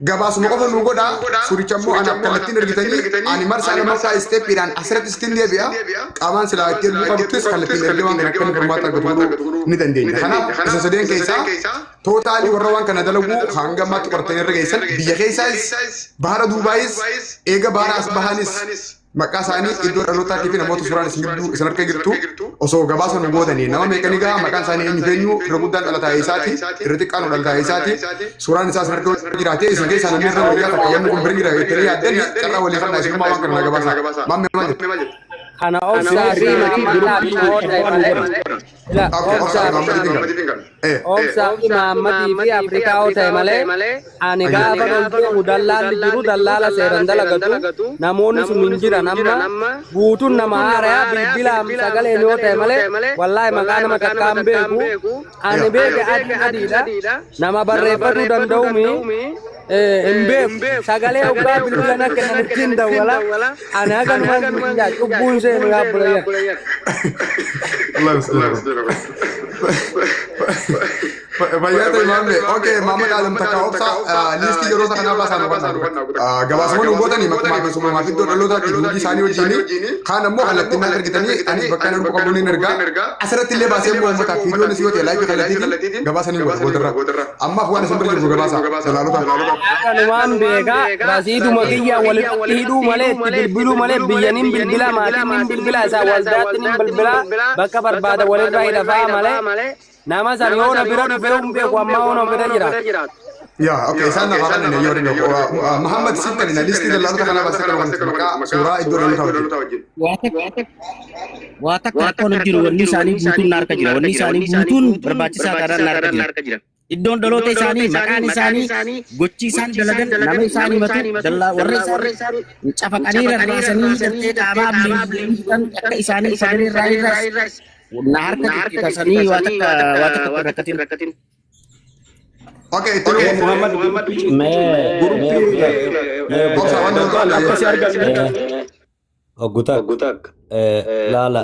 Gabas mo ko no goda suricha mo anak kalatin ergitani ani marsa na marsa step iran asrat stin dia biya qaman sila tir mo kabtis kalatin ergiwan kana kan kamata gadu ni dandenya kana isa saden kaisa totally warwan kana dalagu hanga mat qortay ergaysan biya kaisa bahara dubais ega bahara asbahanis Makasani idur alota TV na moto surani singidu sanarka girtu oso gabasa no godani nama mekaniga makan sani ini venue rebutan alata isati irtikan alata isati surani sa sanarka girate isinge sana mirna ya takayam ko beringira iteri adani karena wali kana sima wan kana gabasa mamme malle Kana Omsa fi Muhammad Omsa fi Muhammad fi Afrika hote male ani gaafa doltu udallaan jiru dallala seerandala gatu namoonni sun minjira namma guutun nama haaraya bilbilaan sagalee ni hote male wallahi maqaa nama takkaan beeku ani beeke adiidha nama barreeffatu danda'umi embe sagale ubba bilbilana kenna tinda wala ana kan man ya ubun se no abula ya Allah Bayar mame oke mama dalam takau sa listi jero sa kana basa na gabas mo ngota ni makma so ma fito dalo da ki sani ojini khana mo halatti na kar kitani ani bakana ko kabuni nerga asrat le base mo mata video ni siyote live khalati gabas ni godra amma fuana sambri ko gabasa dalo da kanuman bega rasidu magiya wal hidu male bilbilu male biyanin bilbila matin bilbila sa waldatin bilbila baka barbada wal raida fa male nama sariona bira du feum be ko amma ono bira jira ya oke sana hakan ne yori no Muhammad sitta ni listi dalla ta kana basa kana sura idur lu tawjid watak ko jiru wonni sani butun nar ka jira wonni sani butun berbaci sadaran nar ka jira iddon dolote sani makani sani gochi san dalagan namai sani matu dalla warre sani cafakani rasani dette daba kan isani sani rai nahar ka sani watak rakatin Oke, itu Muhammad gutak lala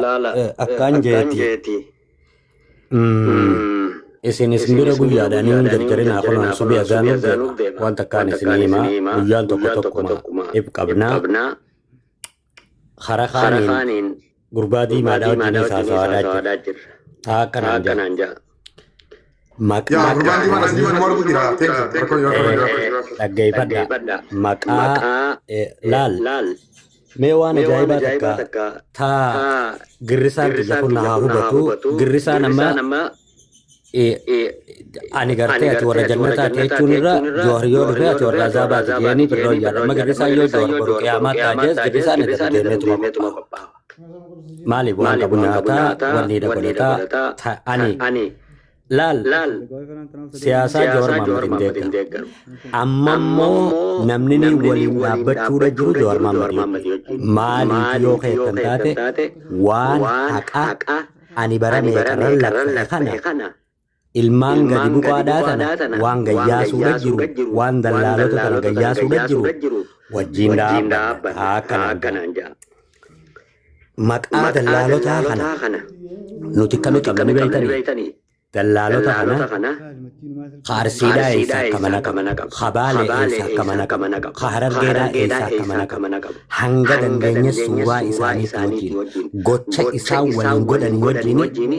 akan jeti isini sendiri guyya dan ini jarjarin aku langsung biasa wantakan isini ma guyyan toko ma ibkabna harakanin gurbadi madau jenis aswadajir akan anja ya gurbadi mana sendiri nomor putih lagay pada maka lal mewan ajaiba taka ta girisan tijakun nahahu batu girisan nama ani garte ati warra jannata ati chunira johriyo dhufe ati warra azaba ati yani pirro yara magirisa yo johar boru qiyamat ajes girisan ati deme tuma mali buan kabunata wani da kodata ani lal siyasa johar mamadin dega ammammo namni ni wali dhabbachudha jiru johar mamadin mali yo khaytan taate waan haqa ani barame karan lakana ilmaan gadi buqaadhaa tana waan gayyaasuudha jiru waan dallaalota tana gayyaasuudha jiru wajjin dhaabbata akkanaan jaa maqaa dallaalotaa kana nuti kami qabni beeytanii dallaalota kana qaarsiidhaa eessaa kamana qaba qabaale eessaa kamana qaba qaharargeedhaa eessaa kamana qaba hanga dandeenya suuraa isaaniitti wajjin gocha isaa waliin godhanii wajjin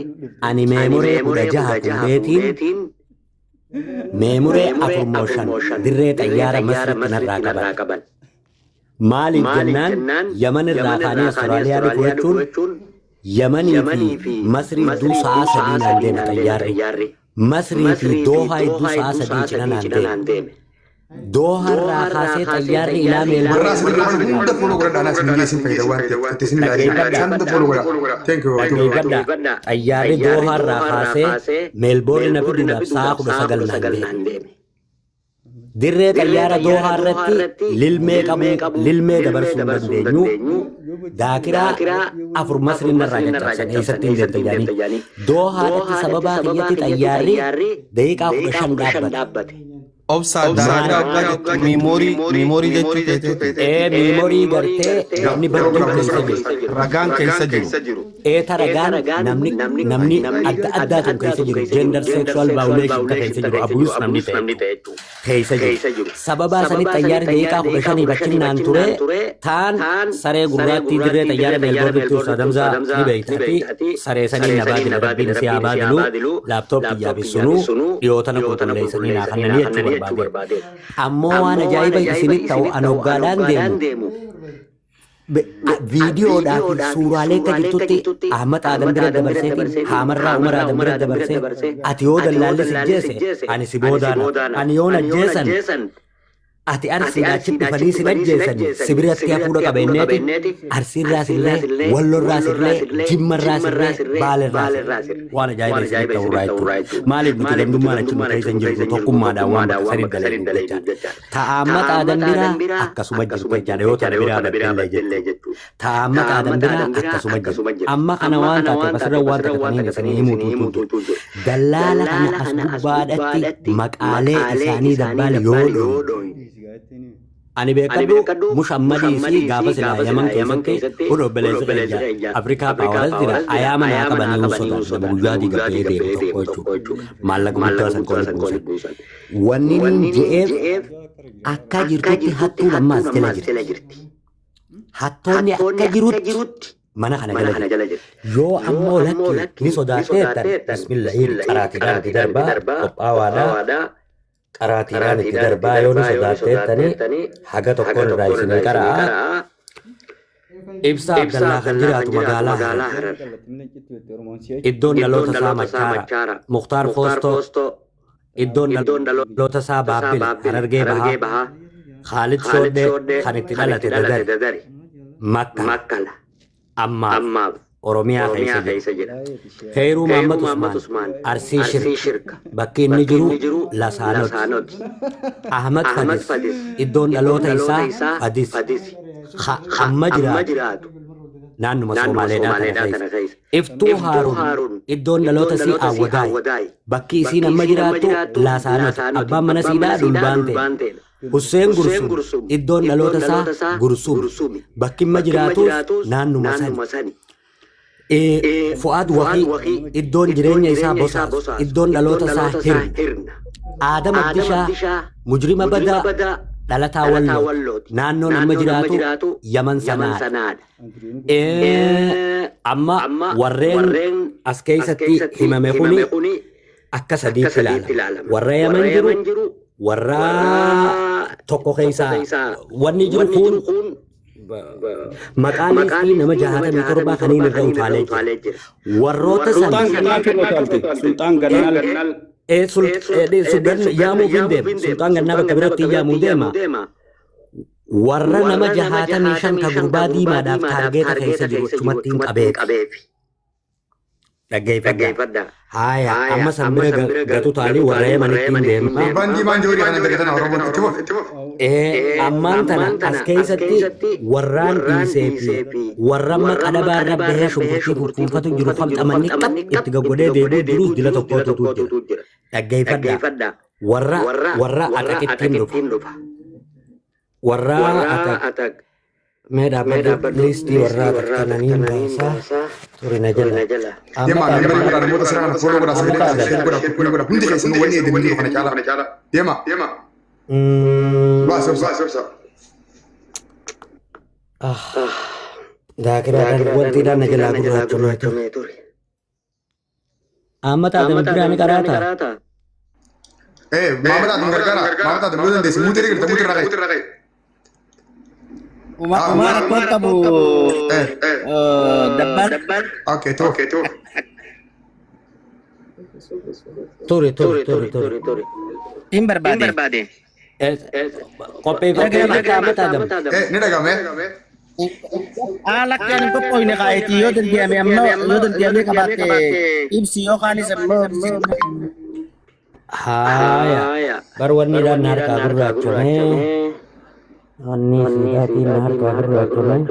ani meemuree 16 qulleetiin meemuree 4 dirree xayyaara masriitti narraa qaban maaliif jennaan yaman irraa kaanii Austraaliyaa dhufuuchuun yamanii fi masrii idduu sa'a sadii naan deeme xayyaarri masrii fi doohaa idduu sa'a sadii cina naan deeme doohaa irraa kaasee xayyaarri ilaa meelboorn hunda follow godha dhaanaa isin biyya isin fayyada waan ta'eef itti isin ilaalee hunda follow godha thank you xayyaarri doohaa irraa kaasee meelboorn na fiduudhaaf sa'a 19 naan deeme dirree xayyaara doohaa irratti lilmee dabarsuu hin dandeenyu daakiraa 4 masriin irraa caccabsan eessatti hin deemte jaanii doohaa irratti sababaa kiyyatti xayyaarri daqiiqaa 15 dhaabbate obsa dagaa waggaa meemoorii jechuu keeteeti. Meemorii gartee namni badduu keessa jiru. Ragaan keessa jiru. Eeta ragaan namni adda addaatu keessa jiru. Gender sexual violation keessa jiru. Abuse namni ta'e keessa jiru. Sababa sanitti xayyaara deeqaa 15 bachinaan ture taan saree gurraattii dirree xayyaara meelboornitti ursaadamsaa ni beektati saree sanii nabaadila rabbiin si abaadilu laaptooppii yaabissunuu dhiyootana qulqulleessanii naafannanii jechuu barbaade. Ammoo waan ajaa'iba isinitti ta'u an hoggaadhaan deemu. Viidiyoodhaa fi suuraalee akka jirtutti Ahmad Adam bira dabarseetiin Haamarraa Umar Adam bira dabarsee ati yoo dallaalli si jeese ani si boodaana ani yoon ajjeesan ati arsiidhaa achi dhufanii sin ajjeesanii sibiratti hafuudha qabeenneeti arsiirraas illee wallorraas illee jimmarraas illee baalerraas waan ajaa'iba isinitti ta'urraa jechuudha. Maaliif nuti gandummaan achi nu keessa hin jirru tokkummaadhaan waan bakka sanii dalagu jechaadha. Ta'amma xaadan biraa akkasuma jirtu jechaadha yoo ta'an biraa baddallee jechuudha. Ta'amma xaadan biraa akkasuma jirtu. Amma kana waan taate asirra waan taatanii isinii himuutu dallaala kana as gubbaadhatti maqaalee isaanii dabbaale yoo dhoon. Ani beekadhu Mushammadii fi gaafa silaa Yaman keessatti kun obboleessa keenya Afrikaa Paawaras jira ayaama naa qabanii uffatan nama guyyaatii gabbee deemu tokko jechuudha. Maallaqa guddaa san qoonni buusan. Wanni inni je'eef akka jirtutti hattuu lammaas jala jirti. Hattoonni akka jirutti mana kana jala jirti. Yoo ammoo lakki ni sodaatteettan bismillahii qaraatiidhaan itti darbaa qophaawaadhaa. Qaraatiidhaan itti darbaa yoo ni sodaatteettanii haga tokkoon irraa isinii qaraa. Ibsaa Abdallaa kan jiraatu magaalaa Harar. Iddoon dhaloota isaa Machaara. Mukhtaar Foostoo. Iddoon dhaloota isaa Baabbil Harargee Bahaa. Khaalid Shooddee kan itti dhalate Dadari. Makkala. Ammaaf. Oromiyaa keessa jira. Khayruu Muhammad Usmaan Arsii Shirka bakki inni jiru Lasaanoti. Ahmad Fadis iddoon dhaloota isaa Fadis hamma jiraatu naannuma Somaaleedhaa kana keessa. Iftuu Haaruun iddoon dhaloota isii Awwadaay bakki isiin amma jiraattu Lasaanoti abbaan mana siidhaa Dulbaan ta'e. Hussein Gursum iddoon dhaloota isaa Gursum bakki amma jiraatu naannuma sani. Fu'aad Waqii iddoon jireenya isaa Bosaas iddoon dhaloota isaa Hirna. Aadam Abdishaa mujrima badaa dhalataa Wallooti naannoon amma jiraatu Yaman sanaadha. Amma warreen as keessatti himame kuni akka sadiitti ilaalama. Warra Yaman jiru warra tokko keessaa wanni jiru kun maqaanis fi nama 67 kaniin irra utaalee jira. Warroota Sultaan Gannaal yaamuu hin deema. Sultaan Gannaa bakka biratti yaamuu deema. Warra nama 65 ka gurbaa diimaadhaaf taargeeta keessa jiru achumatti hin qabeefi. Dhaggeeffadha. Haaya amma san bira gatu taalii warra Yamanitti hin deema. Gurbaan diimaan jiru kana dagatan Oromoon itti fufu. Ammaan tana as keessatti warraan dhiisee fi warra maqadabaa irra bahee shunkurtii furfuunfatu jiru famxamanni qab itti gaggodee deebi'u jirus dila tokkootu jira. Dhaggeeffadha. Warra Ataqittiin dhufa. Warra Ataq. Mee dhaabbata liistii warra kananiin baasaa turina jala. Deemaa namoota sirna kana fooloo godhaa sagalee godhaa hundi keessanuu wanni eegamanii kana caala. Deemaa. Baasa. Daakiraadhaan wanti dhaan na jalaa gurraachumee ture. Amma taatama biraan qaraata. Maamata atum gargaara. Maamata atum yoo dandeessi muutii irraa ga'e. Umar aku tahu dabar. Oke, tuh. Turi. Tim berbadi. Kopi kamu tadam. Ini dagang ya? Alak yang itu poinnya kayak itu, yo dan dia kabate. Ibsio kan semua. Haya. Baru ini dan harga guracune. Ani sudah tinar kabar waktunya.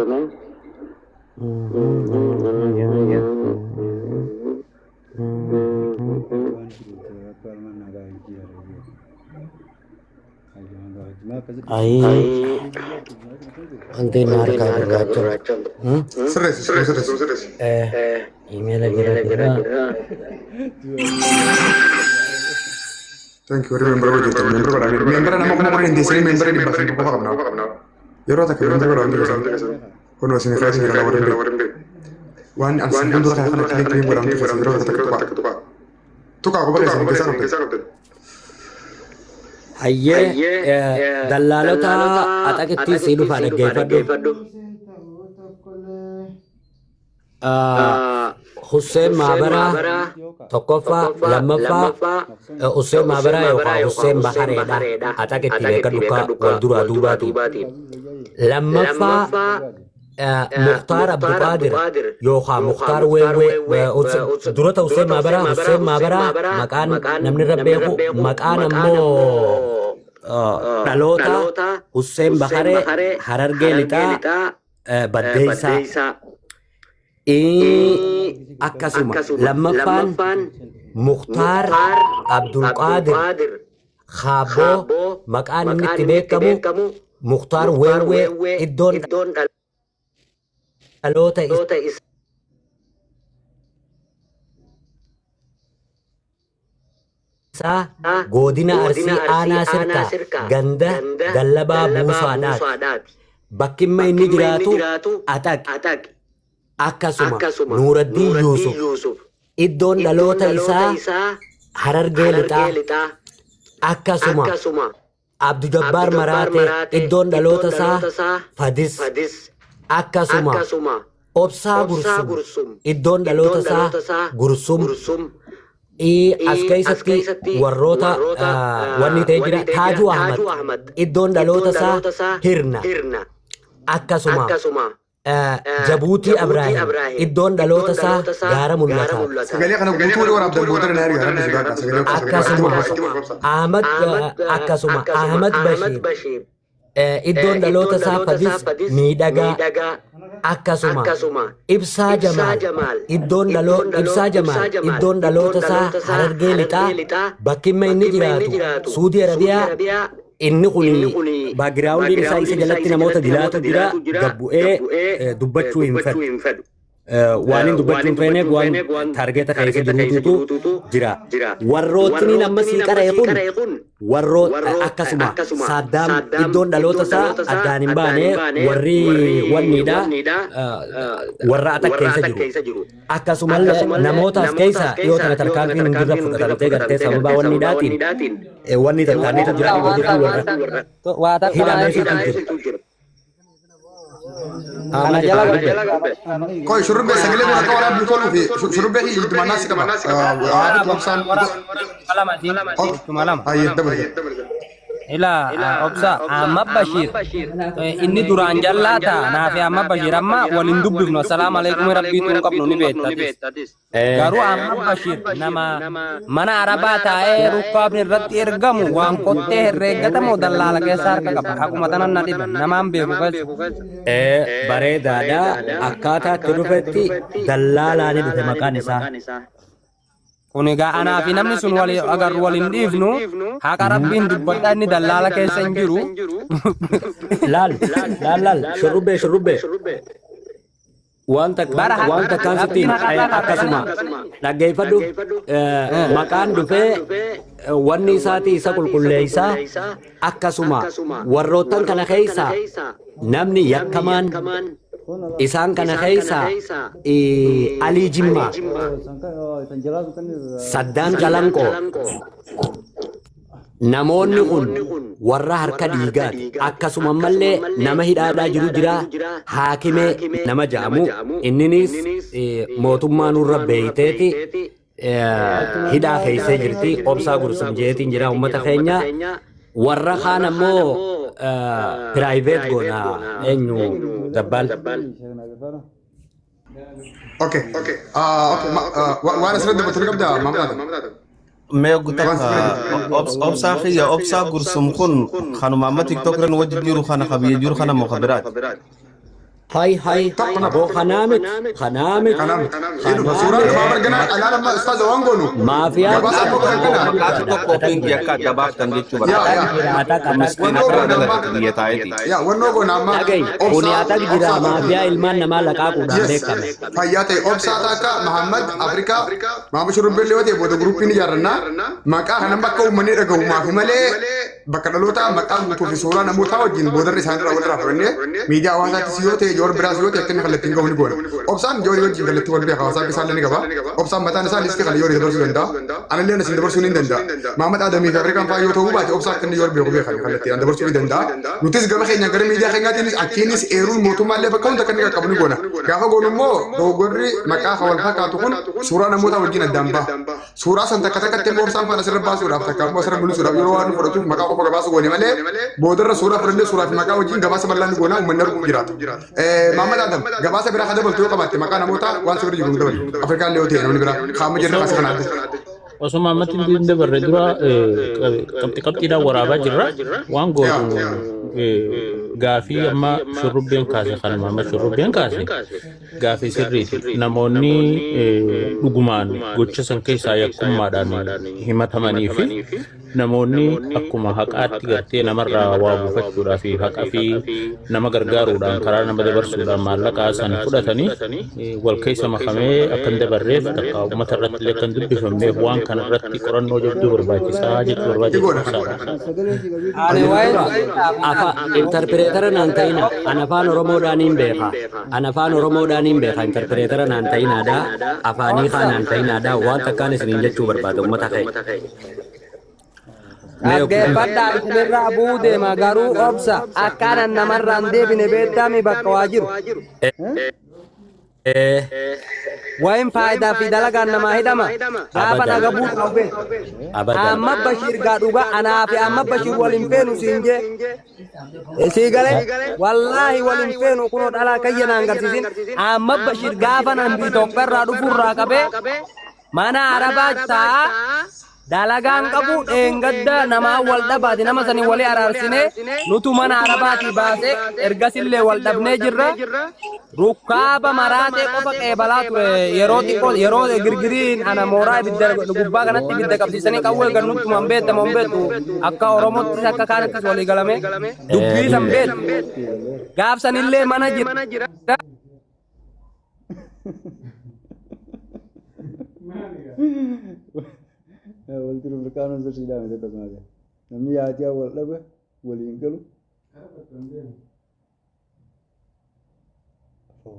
Ay, anti narka beracun. Serius. Email kira-kira. Thank you. Remember what you told me. Member nama kamu ini sini member di bahasa apa kamu? Yoro tak member orang itu kan. Kono sini kasih kita orang itu. Wan ansan dulu kan klik orang itu kasih orang tak tu. Tu kau apa kasih? Ayye dallalota ataketti sidu fada gefadu. Hussein Mabara Tokofa Lammafa Hussein Mabara yoka Hussein Bahareda ataketti beka duka waldura dubati. Lammafa Mukhtar Abdul Qadir yoka Mukhtar wewe durata Hussein Mabara makan namni rabbeeku makan ammo dalota Hussein Bahare Hararge lita baddeessa akkasuma lammaffaan Mukhtar Abdul Qadir Khabo maqaan inni itti beekamu Mukhtar wewe iddoon dhaloota isaa godina Arsii aanaa sirkaa ganda Gallabaa Buusaadhaati. Bakkimma inni jiraatu Ataq akkasuma Nuuraddiin Yuusuf iddoon dhaloota isaa Harargee lixaa akkasuma Abdu Jabbaar Maraatee iddoon dhaloota isaa Fadis akkasuma Obsaa Gursum iddoon dhaloota isaa Gursum as keessatti warroota wanni ta'ee jira Taajuu Ahmad iddoon dhaloota isaa Hirna akkasuma Jabuutii Abraahim iddoon dhaloota isaa Gaara Mul'ataa akkasuma Ahmad Bashiir iddoon dhaloota isaa Fadis Miidhagaa akkasuma Ibsaa Jamaal iddoon dhaloota isaa Harargee lixaa bakkimma inni jiraatu Suudii Arabiyaa inni kun baagiraawundiin isaa isa jalatti namoota dilaatu jira gabbu'ee dubbachuu hin fedhu. Waan hin dubbachuu hin feeneef waan taargeeta keessa jiruutu jira. Warrootni amma sii qaree kun warroota akkasuma Saaddaam iddoon dhaloota isaa addaan hin baane warri wanniidha warra Ataq keessa jiru. Akkasumallee namoota as keessa dhiyoo tana tarkaanfiin hin jirre fudhatamtee gartee sababa wanniidhaatiin wanni tarkaanfiitu jira warra hidhameetu jira. Ana jala Koi shurbe sagale ko ka wala bukol fi shurbe hi idmanas ka ba aad wabsan Malam. ay dabal Ila obsa Ahmad Bashir inni duraan jallaata naafi Ahmad Bashir amma walin dubbifnu assalamu alaykum rabbiitu qabnu ni beettatis garuu Ahmad Bashir nama mana arabaa taa'ee rukkaabni irratti ergamu waan qottee herreeggatamu dallaala keessa harka qaba akkuma tanan na dhibe namaan beeku bareedaadha akkaataa itti dhufetti dallaalaani dhufe maqaan isaa. Kun egaa anaa fi namni sun agarru waliin dhiifnu haqa rabbiin dubbadhaa inni dallaala keessa hin jiru. Laal shurrubbee wanta kansittiin akkasuma dhaggeeffadhu maqaan dhufee wanni isaati isa qulqulleessaa akkasuma warroottan kana keessa namni yakkamaan isaan kana keessa Alii Jimmaa Saddaan Calanqoo namoonni kun warra harka dhiigaati akkasuma mallee nama hidhaadhaa jiru jira haakimee nama ja'amu inninis mootummaa nurra beeyteeti hidhaa keeysee jirti obsaa gursum jeetiin jira ummata keenya warra kaan ammoo private goona eenyu dabbal okay waan asirratti dubbatu qabda maamlaata mee guutaa obsaa khiyya obsaa gursum kun kanuma amma tiktok ran wajji jiru kana qabiye jiru kana mukhabiraat هاي أبو خنامت Kanam. Inu suuraan dhumaa argina alaa nama ustaaza waan goonu. ما فيها Gabaasa amma kan kana. Kaatu tokko ofiin yakka adda baaftan jechuu barbaada. Miskiina irraa dalagatu biyya taa'eeti. Yaa wannoo goona amma. Dhagayi kuniyaata jira maafiyaa ilmaan namaa laqaaquudhaan beekame. Fayyaa ta'e obsaa takka Mahammad Afrikaa Maamud Shurrubbee yoo ta'e booda guruppiin ijaarrannaa maqaa kanan bakka uummanni dhagahu maafi malee bakka dhaloota maqaa guutuu fi suuraa namootaa wajjin boodarra isaan irraa walirraa fudhannee miidiyaa hawaasaattis yoo ta'e joor biraas yoo ta'e akka inni kallattiin gahu ni goona. Obsaan joorii wajjin kallattii wal beeka hawaasaa isaan ni qaba. Obsaan mataan isaa listi kana joorii dabarsuu danda'a. Anallee asin dabarsuu ni danda'a. Maamad Adamii fi Afrikaan fa'aa yoo ta'uu baate obsaa akka inni joor beeku beekan kallattii an dabarsuu ni danda'a. Nutis gama keenya gara miidiyaa keenyaatiinis akkiinis eeruun mootummaallee bakka hunda akka inni qaqqabu ni goona. Gaafa goonu immoo dogoggorri maqaa wal fakkaatu kun suuraa namoota wajjin addaan baha. Suuraa san takka takkatti immoo obsaan faana sirra baasuudhaaf takka immoo sirra bulisuudhaaf yeroo waan fudhatu maqaa qofa gabaasa goone malee boodarra suuraa fudhannee suuraa fi maqaa wajjin gabaasa bal'aan ni goona uummanni arguu jiraatu. Maamad Adam gabaasa biraa kan dabaltu yoo qabaatte maqaa namoota waan sirri jiru dabalu. Afrikaan illee yoo ta'e namni biraa qaama jirra as kanaatti. Osuma ammatti hin dabarre dura qabxiidhaan waraabaa jirra waan gootu gaafii amma shurrubbeen kaase kanuma amma shurrubbeen kaase gaafii sirriiti namoonni dhugumaan gocha san keessaa yakkummaadhaan himatamanii fi namoonni akkuma haqaatti gartee namarraa waa buufachuudhaa fi haqa fi nama gargaaruudhaan karaa nama dabarsuudhaan maallaqaa san fudhatanii wal keessa makamee akka hin dabarreef takka uummata irratti illee kan dubbifamneef waan kana irratti qorannoo jabduu barbaachisaa jechuu barbaachisaa. Interpreetara naan ta'ina an afaan Oromoodhaaniin beeka. An afaan Oromoodhaaniin beeka interpreetara naan ta'inaadha afaanii kaan naan ta'inaadha waan takkaan isiniin jechuu barbaada uummata ka'e. Dhaggeeffadhaa isinirraa bu'uu deema garuu obsa akkaanan namarraan deebine beektaami bakka waa jiru. Wayin faayidaa fi dalagaan namaa hidhama gaafa dhaga buutu dhabe. Amma Bashir gaa dhuga anaa fi amma Bashir waliin feenu siin jee. Sii galee wallaahi waliin feenu kunoo dhalaa kayyanaan garsiisin amma Bashir gaafa nan Itoophiyaa dhufurraa qabee mana Arabaa ta'a. Dalagaan qabu dheengadda namaa wal dhabaati nama sanii walii araarsine nutu mana Arabaatii baase ergasillee wal dhabnee jirra rukkaaba maraatee qofa qeebalaa ture yeroo xiqqoo yeroo girgiriin ana mooraa ibidda gubbaa kanatti ibidda qabsiisanii qawwee gannutti man beektamu hin beektu akka Oromottis akka kaanittis walii galame dubbii san beektu gaafsanillee mana jira. Walti Afrikaanota sirriidhaan akkasumas namni yaadii wal dhabe waliin galu.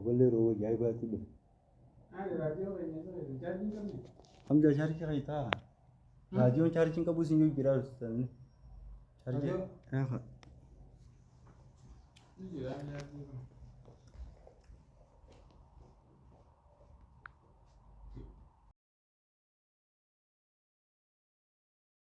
Wallee roo ajaa'ibaatti dhufe. Hamza chaarjii kan ta'a. Raadiyoon chaarjiin qabu isin yoo biraa hojjetan. Chaarjii.